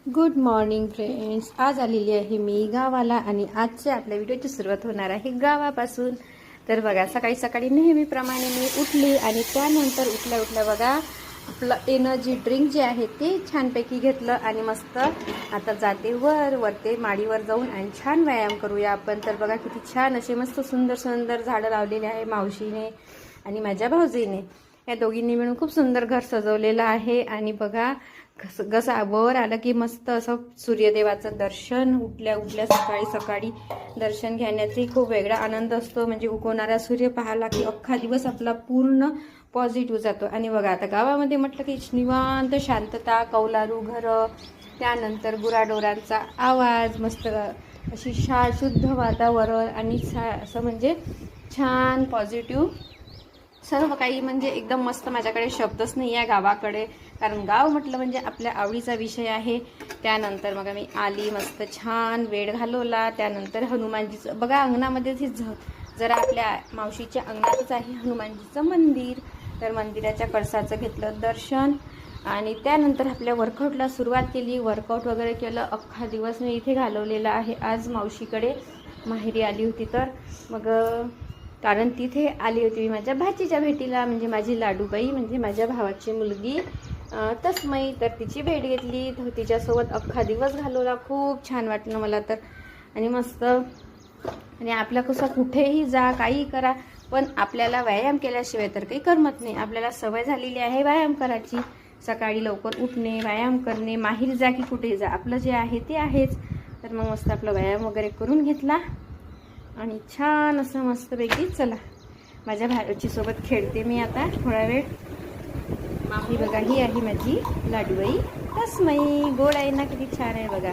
Good morning friends. आज आलेली आहे मी गावाला आणि आजच्या आपल्या व्हिडिओची सुरुवात होणार आहे गावापासून. तर बघा, सकाळी सकाळी नेहमीप्रमाणे मी उठली आणि त्यानंतर उठल्या उठल्या बघा आपलं एनर्जी ड्रिंक जे आहे ते छानपैकी घेतलं आणि मस्त आता जाते वरते माडीवर जाऊन आणि छान व्यायाम करूया आपण. तर बघा किती छान असे मस्त सुंदर सुंदर झाडं लावलेले आहे मावशीने आणि माझ्या भाऊजीने. या दोघींनी मिळून खूप सुंदर घर सजवलेलं आहे. आणि बघा कसं वर आलं की मस्त असं सूर्यदेवाचं दर्शन उठल्या उठल्या सकाळी सकाळी दर्शन घेण्याचे खूप वेगळा आनंद असतो. म्हणजे उगवणारा सूर्य पाहिला की अख्खा दिवस आपला पूर्ण पॉझिटिव्ह जातो. आणि बघा आता गावामध्ये म्हटलं की निवांत शांतता, कौलारू घरं, त्यानंतर गुराढोरांचा आवाज, मस्त अशी शुद्ध वातावरण आणि असं म्हणजे छान पॉझिटिव्ह सर्व काही. म्हणजे एकदम मस्त. माझ्याकडे शब्दच नाही आहे गावाकडे, कारण गाव म्हटलं म्हणजे आपल्या आवडीचा विषय आहे. त्यानंतर मग मी आली, मस्त छान वेळ घालवला. त्यानंतर हनुमानजीचं बघा अंगणामध्येच जरा आपल्या मावशीच्या अंगणातच आहे हनुमानजीचं मंदिर. तर मंदिराच्या कळसाचं घेतलं दर्शन आणि त्यानंतर आपल्या वर्कआउटला सुरुवात केली. वर्कआउट वगैरे केलं. अख्खा दिवस मी इथे घालवलेला आहे. आज मावशीकडे माहेरी आली होती, तर मग कारण तिथे आली होती मी माझ्या भाचीच्या भेटीला, म्हणजे माझी लाडूबाई म्हणजे माझ्या भावाची मुलगी तस्मयी. तर तिची भेट घेतली, तर तिच्यासोबत अख्खा दिवस घालवला. खूप छान वाटलं मला तर. आणि मस्त. आणि आपलं कसं कुठेही जा काही करा, पण आपल्याला व्यायाम केल्याशिवाय तर काही करमत नाही. आपल्याला सवय झालेली आहे व्यायाम करायची. सकाळी लवकर उठणे, व्यायाम करणे, माहीर जा की कुठे जा, आपलं जे आहे ते आहेच. तर मग मस्त आपलं व्यायाम वगैरे करून घेतला आणि छान असं मस्तपैकी चला माझ्या भावाची सोबत खेळते मी आता थोडा वेळ. ही बघा, ही आहे माझी लाडूबाई तस्मयी. गोड आहे ना, किती छान आहे बघा.